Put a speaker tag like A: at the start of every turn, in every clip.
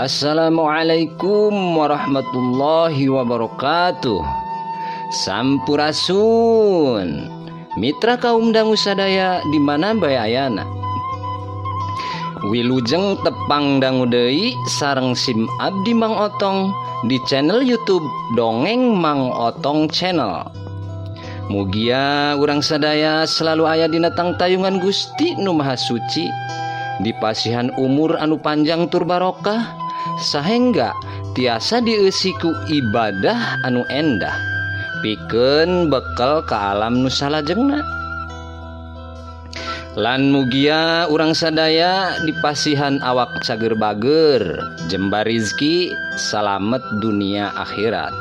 A: Assalamualaikum warahmatullahi wabarakatuh. Sampurasun mitra kaum dangu sadaya di mana bae ayana. Wilujeng tepang dangu deui sareng sim abdi Mang Otong di channel YouTube Dongeng Mang Otong Channel. Mugia urang sadaya selalu aya dina tangtayungan Gusti Nu Maha Suci, dipasihan umur anu panjang tur barokah, sahengga tiasa dieusiku ibadah anu endah, pikeun bekal ka alam nu salajengna. Lan mugia urang sadaya dipasihan awak cager bager, jembar rizki, salamet dunia akhirat.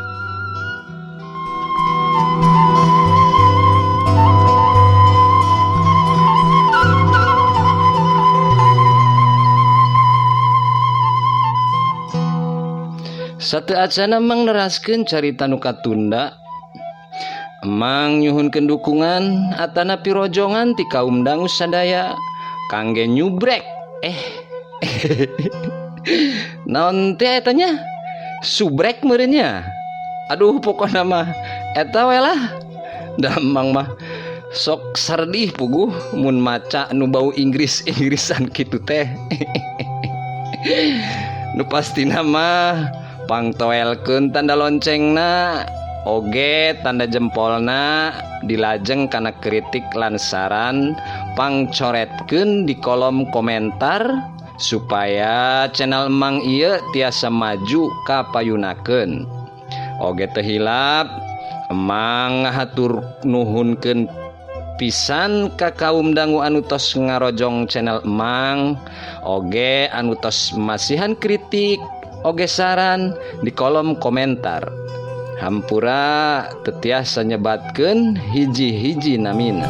A: Sateacana Mang neraskeun carita nu katunda, Mang nyuhunkeun dukungan atana pirojongan ti kaum dangu sadaya kangge nyubrek. Naon teh eta nya? Subrek meureun nya. Aduh pokona mah eta we lah. Da Mang mah sok sardih puguh mun maca nu bau Inggris-Inggrisan kitu teh. Nu pastina mah pangtoelkeun tanda loncengna oge tanda jempolna dilajeng kana kritik lan saran, pangcoretkeun di kolom komentar supaya channel Mang ieu tiasa maju kapayunakeun. Oge teu hilap Mang ngahatur nuhunkeun pisan ka kaum dangu anu tos ngarojong channel Mang, oge anu tos masihan kritik oge saran di kolom komentar. Hampura tetiasa nyebatkeun hiji-hiji namina.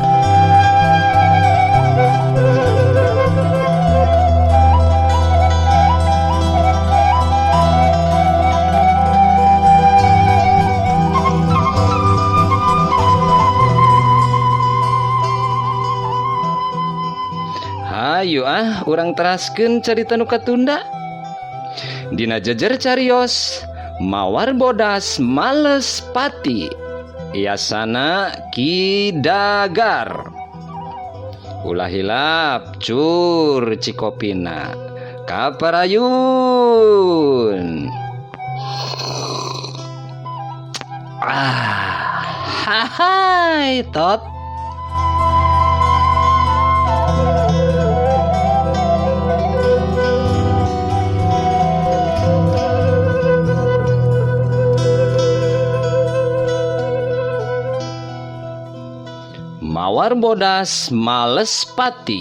A: Hayu urang teraskeun carita nu katunda. Dina jejer carios Mawar Bodas Males Pati, iasana Ki Dagar. Ulah hilap cur cikopina kaparayun. Hai tot. Mawar Bodas Males Pati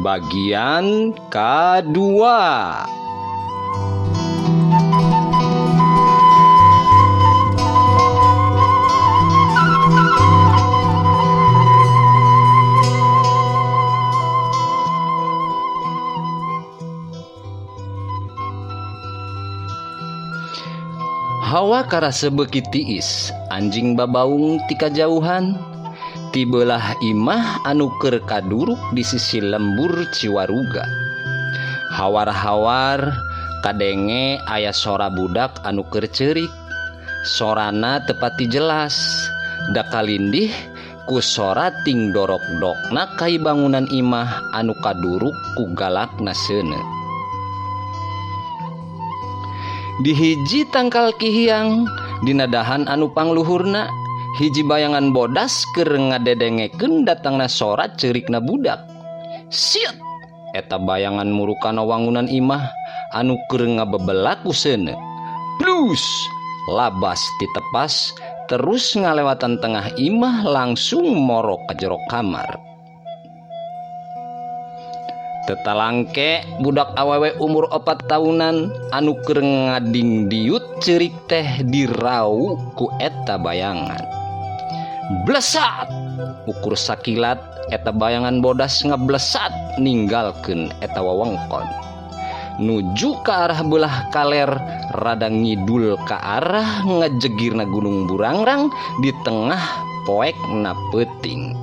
A: bagian kedua. Hawa karasa beuki tiis, anjing babaung ti kajauhan. Tibelah imah anu keur kaduruk di sisi lembur Ciwaruga. Hawar-hawar kadenge aya sora budak anu keur ceurik. Sorana teu pati jelas, da kalindih ku sora ting dorok-dokna kai bangunan imah anu kaduruk ku galakna seuneu. Di hiji tangkal kihiang dina dahan anu pangluhurna, hiji bayangan bodas keur ngadedengekeun datangna sora ceurikna budak. Siet, eta bayangan murukana wangunan imah anu keur ngabebelak ku seuneu. Plus, labas ditepas terus ngalewatan tengah imah langsung morok ka jero kamar. Tetalangke budak awewe umur 4 tahunan anu keur ngading diut ceurik teh dirau ku eta bayangan. Blesat, ukur sakilat eta bayangan bodas ngablesat ninggalkeun eta wewengkon, nuju ka arah belah kaler rada ngidul ka arah ngajegirna Gunung Burangrang di tengah poekna peuting.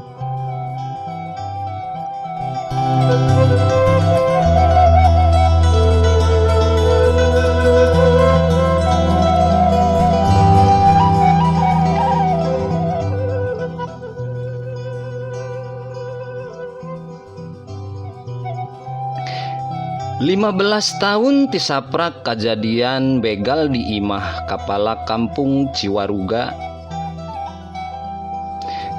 A: 15 tahun tisaprak kejadian begal di imah kepala kampung Ciwaruga.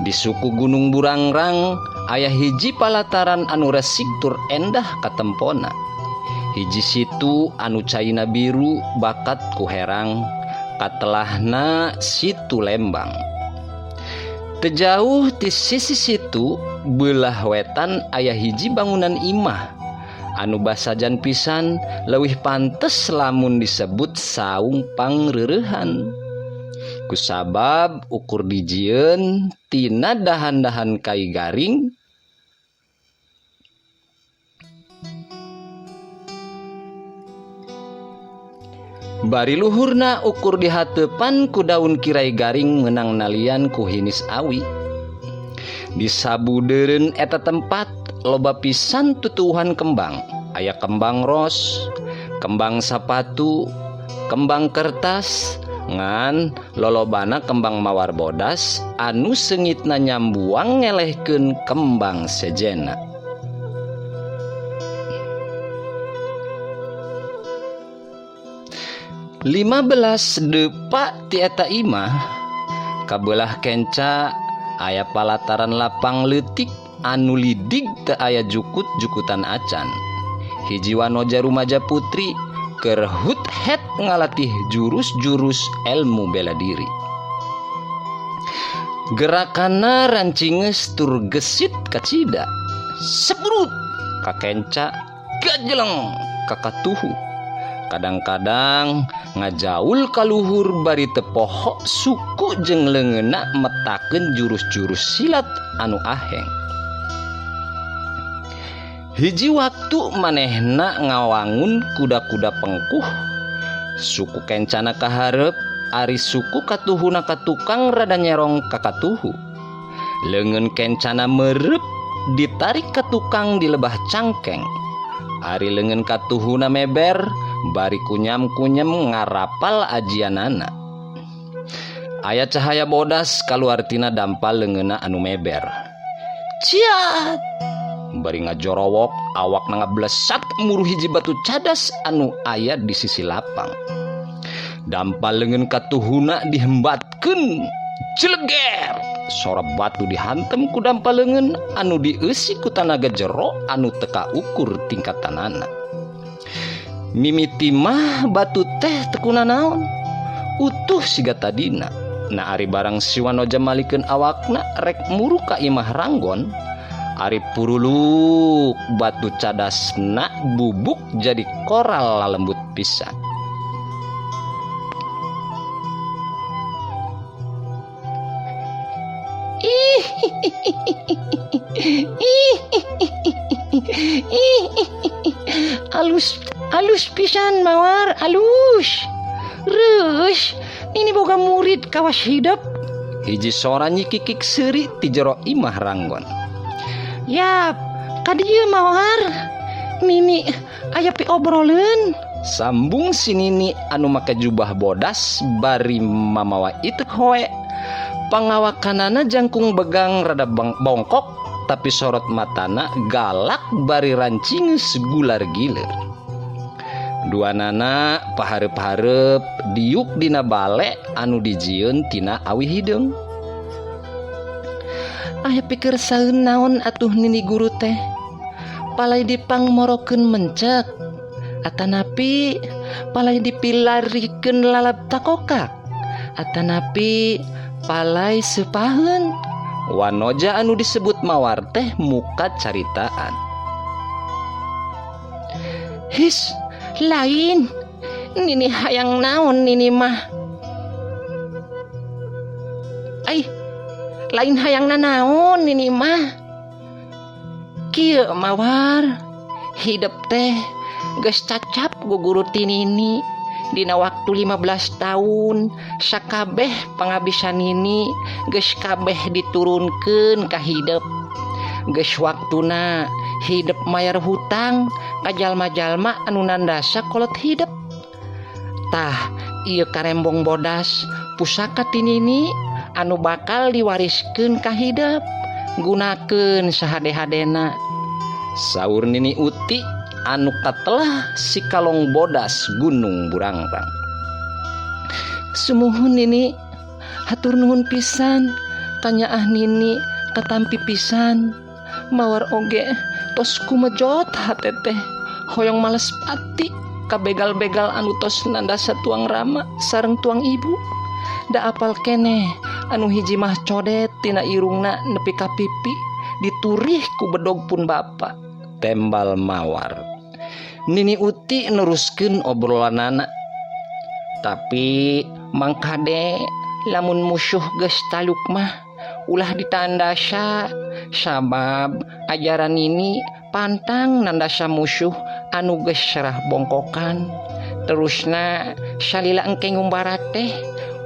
A: Di suku Gunung Burangrang aya hiji palataran anu resik tur endah katempona. Hiji situ anu caina biru bakat ku herang, katelahna situ Lembang. Tejauh di sisi situ belah wetan aya hiji bangunan imah anu basajan pisan leuwih pantes lamun disebut saung pangreurehan. Kusabab ukur dijieun tina dahan-dahan kai garing bari luhurna ukur di hatepan ku daun kirai garing menang nalian ku hinis awi. Di sabudeureun eta tempat loba pisan tutuhan kembang, aya kembang ros, kembang sapatu, kembang kertas, ngan lolobana kembang mawar bodas anu seungitna nyambuang ngelehkeun kembang sejena. Lima belas depa ti eta imah kabelah kenca aya palataran lapang leutik anu lidig teu aya jukut-jukutan acan. Hiji wanoja rumaja putri keur hut-het ngalatih jurus-jurus elmu bela diri. Gerakanna rancingeus tur gesit kacida. Sebrut ka kenca gajeleng ka katuhu. Kadang-kadang ngajaul kaluhur bari tepoho suku jeung leungeunna metakeun jurus-jurus silat anu aheng. Hiji waktu manehna ngawangun kuda-kuda pengkuh. Suku kencana kaharep ari suku katuhuna katukang rada nyerong ka katuhu. Leungeun kencana mereup ditarik katukang di lebah cangkeng. Ari leungeun katuhuna meber bari kunyam-kunyem ngarapal ajianana. Aya cahaya bodas kaluar tina dampal leungeunna anu meber. Ciat! Bari ngajorowok awak ngablesat muruh hiji batu cadas anu aya di sisi lapang. Dampal leungeun katuhuna dihembatkeun jeleger. Sora batu dihantem ku dampal leungeun anu dieusi ku tanaga jero anu teka ukur tingkatanana. Mimiti mah batu teh tekuna naon, utuh siga tadina. Na ari barang si wanoja malikeun awakna rek muru ka imah Ranggon, ari puruluk batu cadasna bubuk jadi koral lalembut pisan. Alus pisan mawar, alus. Reus, ini boga murid kawas hidup. Hiji sora nyikikik seuri ti jero imah Ranggon. Yap, kadieu mawar. Nini aya pi obroleun. Sambung si Nini anu make jubah bodas bari mamawa itek hoe. Pangawakanana jangkung begang rada bongkok tapi sorot matana galak bari rancingeus gular giler. Duanana pahareup-hareup diuk dina bale anu dijieun tina awi hideung. Aya pikir saeun naon atuh Nini guru teh? Palai dipangmorokeun mencek atanapi palai dipilarikeun lalap takokak atanapi palai sepaheun. Wanoja anu disebut mawar teh muka caritaan. His, lain. Nini hayang naon Nini mah? Ai, lain hayang naon Nini mah? Kieu mawar, hidup teh geus cacap guguru ti Nini. Dina waktu 15 tahun sakabeh pangabisan Nini geus kabeh diturunkeun ka hidup. Geus waktuna hidup mayar hutang ka jalma-jalma anu nandasa kolot hidup. Tah ieu karembong bodas pusaka ti Nini anu bakal diwariskeun ka hidup. Gunakeun sahade-hadena. Saur Nini Uti anu katelah si kalong bodas gunung burangrang. Sumuhun nini hatur nuhun pisan kanyaah nini katampi pisan mawar oge tos kumejot hate teh hoyong males pati kabegal-begal anu tos nandasa tuang rama sareng tuang ibu. Da apal keneh anu hiji mah codet tina irungna nepi ka pipi diturih ku bedog pun bapak, tembal mawar. Nini Uti neruskeun obrolanana. Tapi mangkade lamun musuh geus taluk mah ulah ditandasa sabab ajaran ini pantang nandasa musuh anu geus serah bongkokan. Terusna salila engke ngumbara teh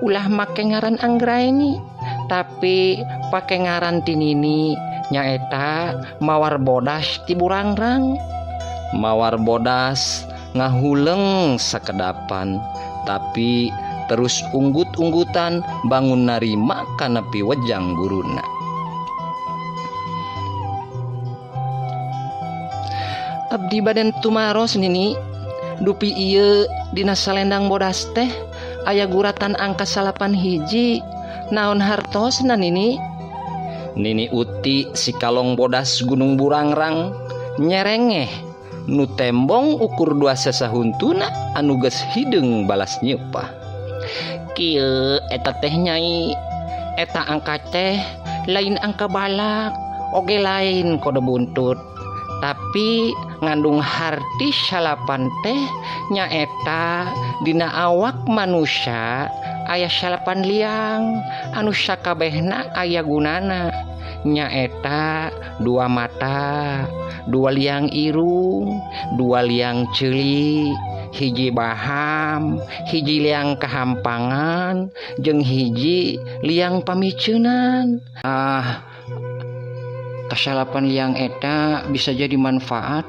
A: ulah make ngaran Anggraeni tapi pake ngaran tinini nyaeta mawar bodas ti burangrang. Mawar bodas ngahuleng sakedapan tapi terus unggut-unggutan bangun narima kana piwejang guruna. Abdi baden tumaros nini dupi ieu dina salendang bodas teh aya guratan angka 8 hiji naon hartosna nini. Nini Uti si kalong bodas gunung burangrang nyerengeh nu tembong ukur 2 sasahuntuna anu geus hideung balas nyeupah. Kieu eta teh nyai, eta angka teh lain angka balak oge lain kode buntut tapi ngandung harti 8 teh nyaeta dina awak manusia aya 8 liang anu sakabehna aya gunana nyaeta 2 mata, 2 liang irung, 2 liang ceuli, hiji baham, hiji liang kahampangan, jeung hiji liang pamiceunan. Kasalapan liang eta bisa jadi manfaat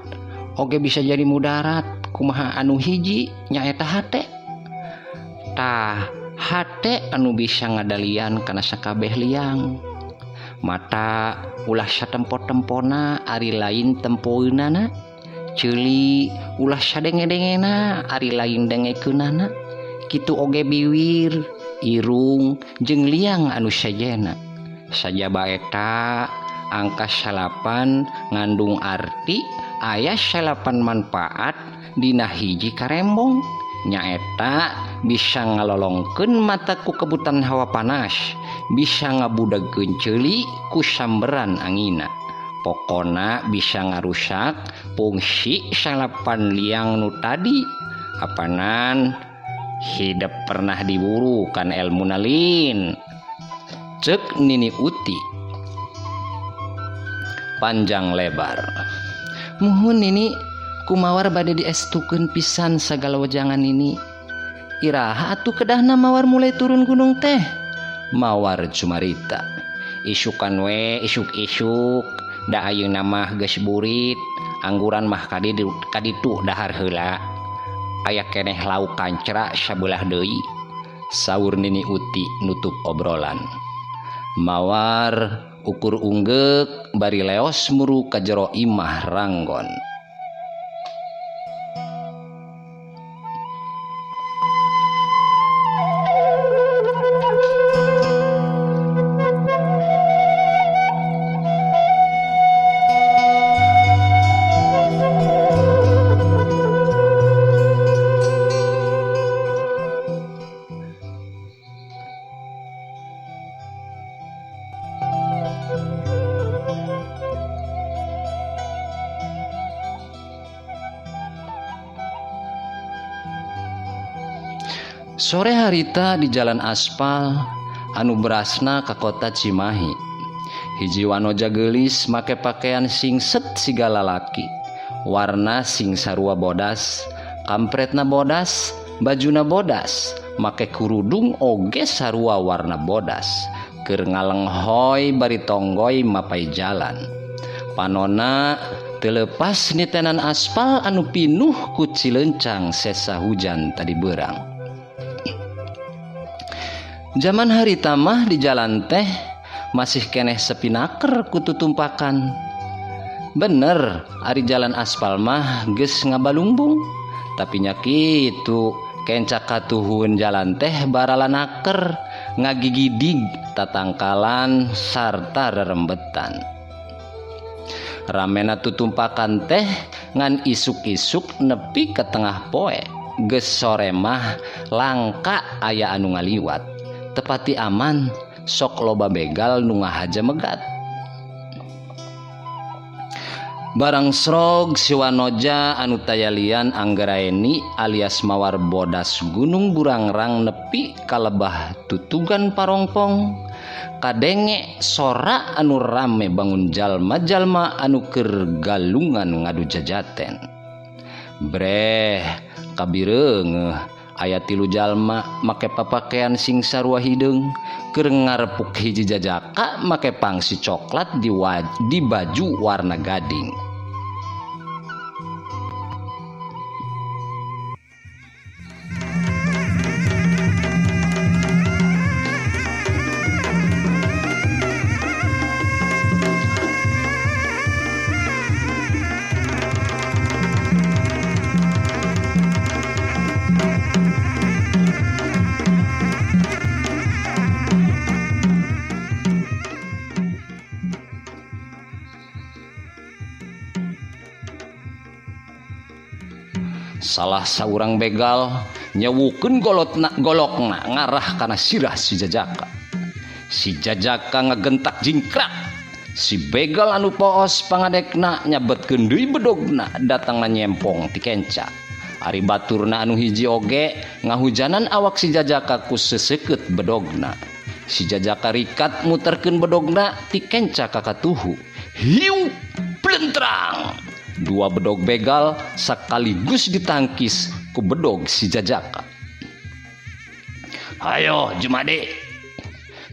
A: oge bisa jadi mudarat. Kumaha anu hiji nyaeta hate. Tah hate anu bisa ngadalian kana sakabeh liang. Mata ulah satempo-tempona ari lain tempoeunana. Ceuli ulah sadenge-dengena ari lain dengekeunana. Kitu oge biwir, irung jeung liang anu sajena. Sajaba eta angka 8 ngandung arti aya 8 manfaat dina hiji karembong nyaeta bisa ngalolongkeun mata ku kebutan hawa panas, bisa ngabudegkeun ceuli ku samberan angina. Pokona bisa ngarusak fungsi 8 liang nu tadi. Apanan hidup pernah diburu kan ilmu nalin. Cek Nini Uti panjang lebar. Muhun nini kumawar bade diestukeun pisan sagala wejangan ini. Iraha atuh kedahna mawar mulai turun gunung teh. Mawar cumarita. Isukan we isuk-isuk. Da ayeuna mah geus burit. Angguran mah kaditu dahar heula. Aya keneh lauk kancra sabelah deui. Saur Nini Uti nutup obrolan. Mawar ukur unggek bari leos muru ka jero imah ranggon. Sore harita di jalan aspal anu berasna ka kota Cimahi. Hiji wanoja geulis make pakaian singset siga lalaki. Warna sing sarua bodas, kampretna bodas, bajuna bodas, make kurudung oge sarua warna bodas. Keur ngalenghoy bari tonggoy mapai jalan. Panona teu leupas nitenan aspal anu pinuh ku cileuncang sesa hujan tadi beurang. Zaman harita mah di jalan teh masih keneh sepi naker ku tutumpakan. Bener, ari jalan aspal mah geus ngabalumbung. Tapi nya kitu, kenca katuhun jalan teh baralanaker, ngagigidig tatangkalan sarta rerembetan. Ramena tutumpakan teh ngan isuk-isuk nepi ke tengah poe. Geus sore mah langka aya anu ngaliwat. Tepati aman sok loba begal nu ngahaja megat. Barang srog siwanoja anu tayalian Anggraeni alias mawar bodas gunung burangrang nepi kalebah tutugan parongpong. Kadenge sora anu rame bangun jalma-jalma anu keur galungan ngadu jajaten. Breh kabireungeuh aya 3 jalma make papakean sing sarua hideung keur ngarepuk hiji jajaka make pangsi coklat di baju warna gading. Salah saurang begal nyewukeun golokna ngarah kana sirah si jajaka. Si jajaka ngagentak jingkrak. Si begal anu poos pangadekna nyabetkeun deui bedogna datangna nyempong ti kenca. Ari baturna anu hiji oge ngahujanan awak si jajaka ku seseukeut bedogna. Si jajaka rikat muterkeun bedogna ti kenca ka katuhu. Hiu blentrang. 2 bedog begal sekaligus ditangkis ku bedog si jajaka. Ayo Jumade,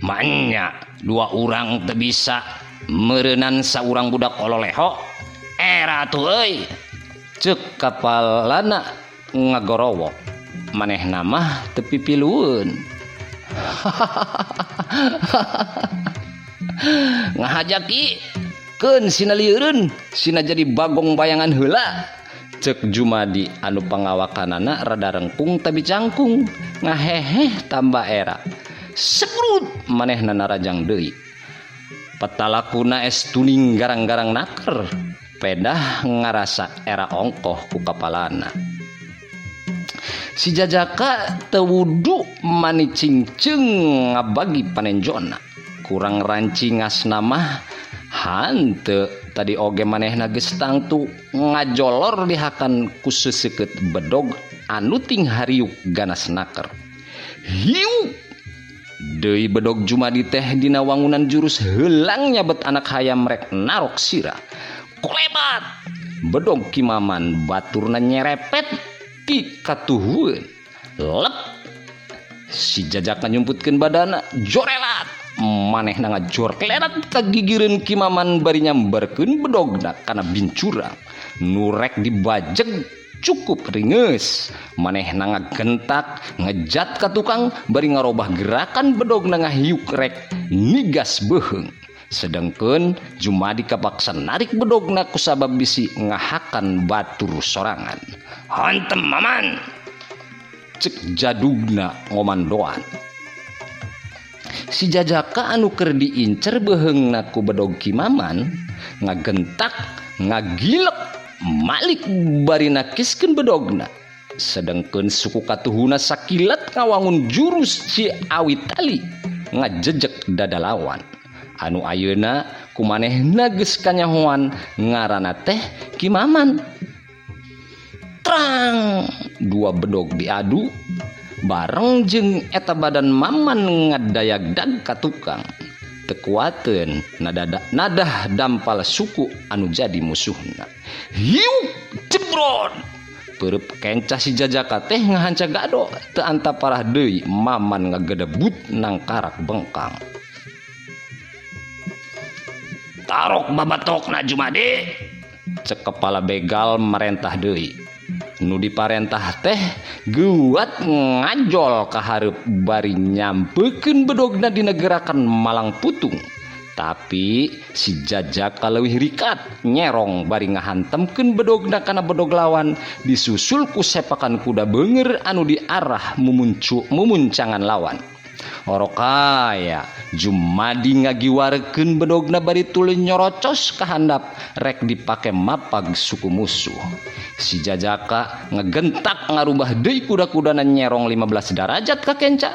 A: manya 2 urang teu bisa meureunnan saurang budak ololeho. Era atuh euy, ceuk kapalana ngagorowo. Manehna mah teu pipilueun. Ngahajaki keun sina lieureun, sina jadi bagong bayangan heula. Ceuk Jumadi anu pangawakanana rada rengkung tapi cangkung. Ngaheheh tambah era. Sekrut manehna narajang deui. Petalakuna es tuning garang-garang naker. Pedah ngarasa era ongkoh ku kapalana. Si jajaka teu wudu mani cingceung ngabagi panenjona. Kurang ranci ngasna mah hante tadi oge manehna geus tangtu ngajolor dihakan ku seseukeut bedog anu ting hariuk ganas naker. Hiu deui bedog Jumadi teh dina wangunan jurus heulang nyabet anak hayam rek narok sirah. Kolebat bedog Kimaman baturna nyerepet ti katuhueun. Lep si jajaka nyumputkeun badana jorelat. Manehna ngajor klerat kagigireun Kimaman bari nyambarkeun bedogna kana bincurang. Nurek dibajeg cukup ringeus. Manehna ngagentak ngejat ka tukang bari ngarobah gerakan bedogna ngahiuk rek nigas beheung. Sedengkeun Jumadi kapaksa narik bedogna ku sabab bisi ngahakan batur sorangan. Hantem Maman, cek jadugna ngomandoan. Si jajaka anu keur diincer beheungna ku bedog Kimaman ngagentak ngagilek malik bari nakiskeun bedogna. Sedengkeun suku katuhuna sakilat ngawangun jurus si awit tali ngajejek dada lawan. Anu ayeuna kumanehna geus kanyahoan ngaranna teh Kimaman. Trang 2 bedog diadu bareng jeung eta badan Maman ngadayagdag ka tukang. Teu kuateun nadah dampal suku anu jadi musuhna. Hiu jebrot peureub kenca si jajaka teh ngahanca gado teu anta parah deui Maman ngagedebut nang karak bengkang. Tarok babatokna Jumade, cek kepala begal merentah deui. Nu diparentah teh guat ngajol ka hareup bari nyampekeun bedogna dina gerakan malang putung. Tapi si Jajaka leuwih rikat nyerong bari ngahantemkeun bedogna kana bedog lawan, disusul ku sepakan kuda beungeur anu diarah mumuncangan lawan. Orokaya Jumadi ngagiwarekeun bedogna bari tuluy nyorocos ka handap rek dipake mapag suku musuh. Si Jajaka ngegentak ngarubah deui kuda-kudana nyerong 15 derajat ka kenca,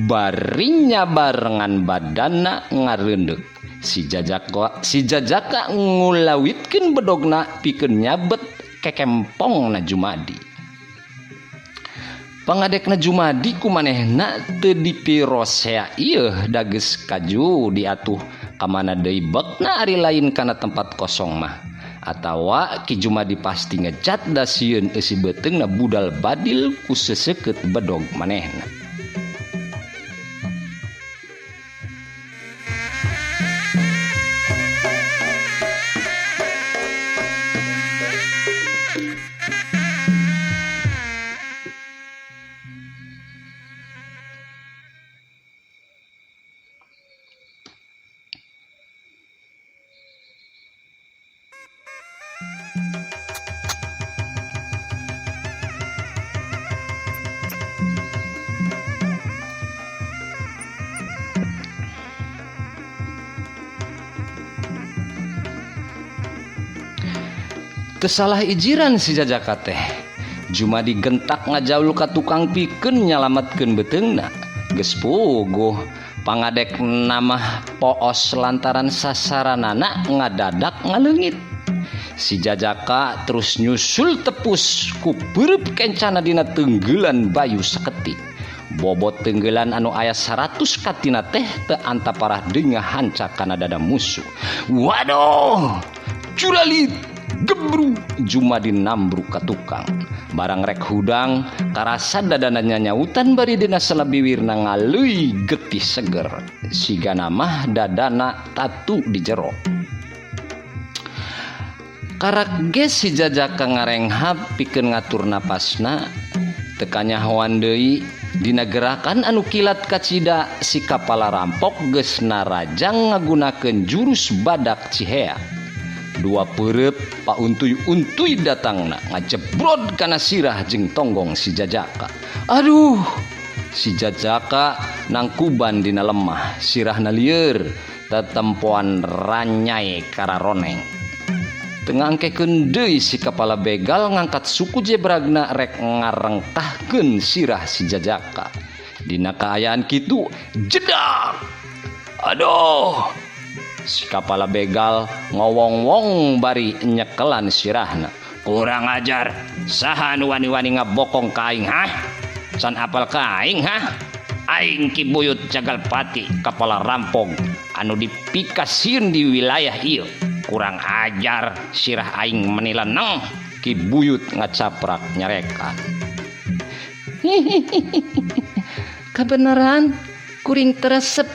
A: bari nyabarengan badanna ngareundeg. Si Jajaka ngulawitkeun bedogna pikeun nyabet kekempongna Jumadi. Pangadekna Jumadi kumanehna teu dipirosea ieu dageus kaju diatuh kamana deui bekna ari lain kana tempat kosong mah, atawa Ki Jumadi pasti ngecat da sieun eusi beuteungna budal badil ku seseukeut bedog manehna. Kesalah ijiran si Jajaka teh. Jumadi gentak ngajaul ka tukang pikeun nyalametkeun beteungna. Geus puguh pangadek nama poos lantaran sasaranana ngadadak ngaleungit. Si Jajaka terus nyusul tepus ku beureub kencana dina teunggelan bayu saketik. Bobot teunggelan anu aya 100 katina teh teu antaparah deui ngahancak kana dada musuh. Waduh! Curalit gebru Jumadi nambruk ka tukang. Barang rek hudang karasa dadana nyanyautan bari dina salabiwirna ngaleuy getih seger. Sigana mah dadana tatu di jero. Karak ge si Jajaka ngarenghap pikeun ngatur napasna, teu kanyahoan deui dina gerakan anu kilat kacida si kapala rampok geus narajang ngagunakeun jurus badak cihea. Dua peureup pauntuy-untuy datangna ngajebrod kana sirah jeung tonggong si Jajaka. Aduh, si Jajaka nangkuban dina lemah, sirahna lieur, tetempoan ranyai kararoneng. Tengangkekeun deui si kapala begal ngangkat suku jebragna rek ngarengtahkeun sirah si Jajaka. Dina kaayaan kitu jedak. Aduh, si kapala begal ngowong-wong bari nyekelan sirahna. Kurang ajar, saha anu wani-wani ngabokong ka aing hah? Can apal ka aing hah? Aing Ki Buyut Cagalpati, kapala rampok anu dipikasieun di wilayah ieu. Kurang ajar, sirah aing menileneng. Ki Buyut ngacaprak nyarekan. Kabeneran kuring teresep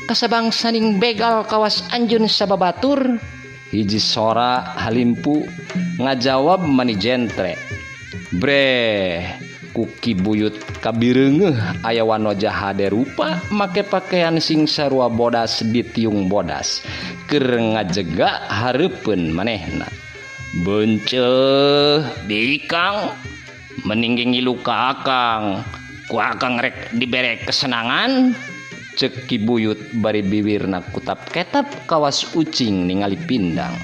A: kasabangsaning begal kawas anjeun sababatur. Hiji sora halimpu ngajawab mani jentre. Bre, ku Ki Buyut kabireungeuh aya wanoja hade rupa make pakaian sing sarua bodas ditiung bodas keur ngajega hareupeun manehna. Benceuh bikang meninggi ngilu ka akang, ku akang rek dibere kesenangan. Cek Ki Buyut bari biwirna kutap ketap kawas ucing ningali pindang.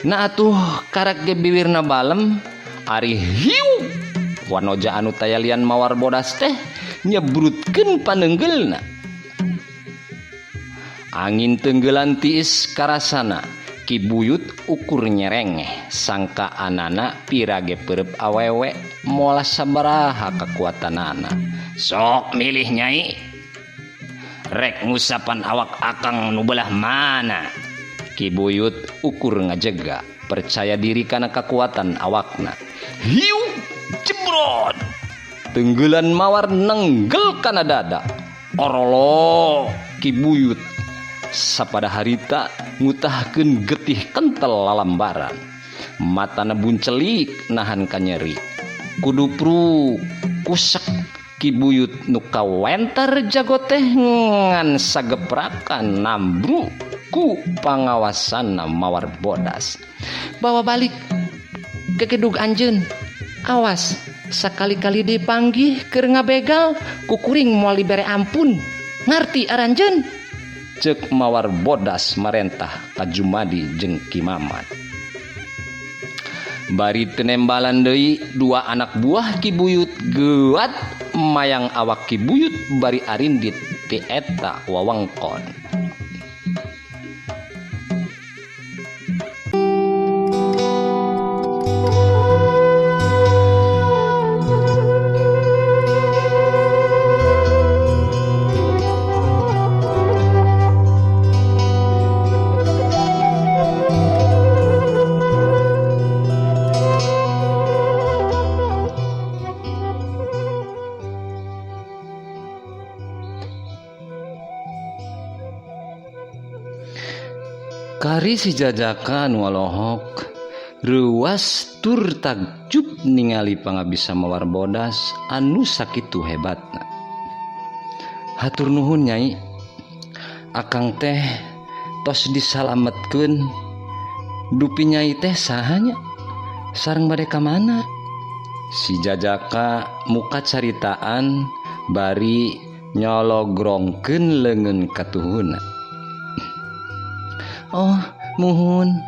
A: Nah atuh karak ge biwirna balem ari hiu wanoja anu tayalian mawar bodas teh nyebrutkeun paneunggeulna. Angin teunggelan tiis karasana. Ki Buyut ukur nyerengeh sangka anana pirage peureup awewe moal sabaraha kakuatanana. Sok milih nyai, rek ngusapan awak akang nu belah mana. Ki Buyut ukur ngajega percaya diri kana kakuatan awakna. Hiu jebrod, teunggelan mawar nenggel kana dada. Orolo Ki Buyut sapada harita ngutahkeun getih kentel lalambaran. Matana buncelik nahan ka nyeri. Kudu pruk kusek Kibuyut nu kawentar jago teh ngan sageprakan nambru ku pangawasan mawar bodas. Bawa balik ke kedug anjeun. Awas sakali-kali dipanggih keur ngabegal kukuring moal dibere ampun. Ngarti aranjeun? Cek mawar bodas marentah ka Jumadi jeung Ki Mamat. Bari tenembalan deui dua anak buah Kibuyut geuat mayang awak Kibuyut bari arindit ti eta wewengkon. Kari si Jajaka nu walohok ruas tur takjub ningali pangabisa mawar bodas anu sakitu hebatna. Hatur nuhun Nyai, akang teh tos disalametkeun. Dupi Nyai teh sahanya sareng bade ka mana? Si Jajaka muka caritaan bari nyologrongkeun leungeun katuhuna. Oh, muhun.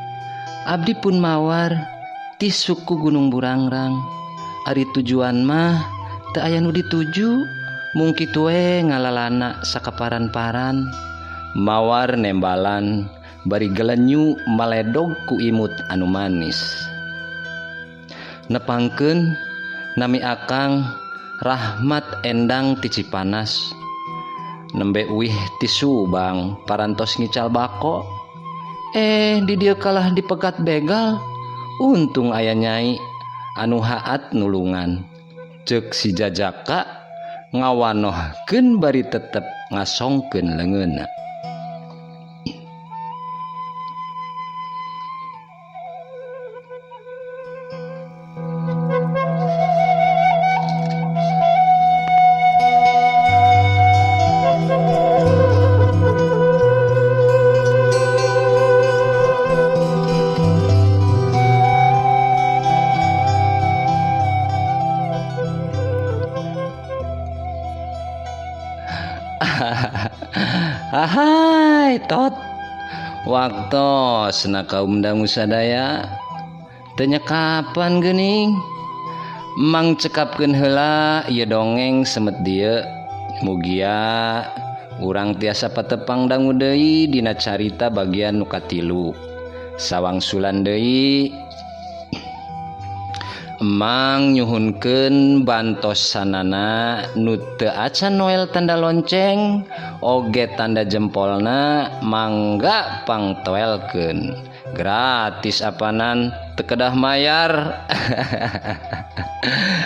A: Abdi pun mawar ti suku Gunung Burangrang. Ari tujuan mah teu aya nu dituju, mung kitu we ngalalana sakaparan-paran. Mawar nembalan bari gelenyu maledog ku imut anu manis. Nepangkeun nami akang Rahmat Endang ti Cipanas. Nembe uih ti Subang parantos ngical bako. Di dieu kalah dipegat begal. Untung aya Nyai anu haat nulungan. Ceuk si Jajaka ngawanohkeun bari tetep ngasongkeun leungeunna. Ahai tot waktos na kaum dangu sadaya teu kapan geuning mang cekapkeun heula ieu dongeng semet dieu mugia urang tiasa patepang dangu deui dina carita bagian nu katilu. Sawangsulan deui Emang nyuhunkeun bantosanana nu teu acan Noel tanda lonceng oge tanda jempolna mangga pangtoelkeun gratis apanan teu kedah mayar.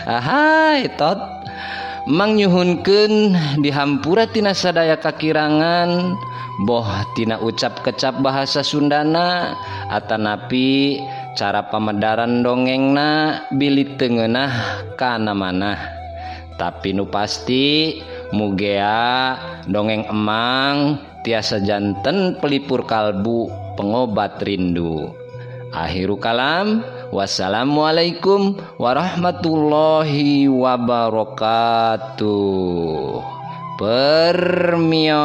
A: Ahai tot mang nyuhunkeun dihampura tina sadaya kakirangan boh tina ucap kecap bahasa Sundana atanapi cara pamedaran dongengna bilit teu ngeunah kana manah. Tapi nu pasti mugea dongeng emang tiasa janten pelipur kalbu pengobat rindu. Akhiru kalam, wassalamualaikum warahmatullahi wabarakatuh. Permios.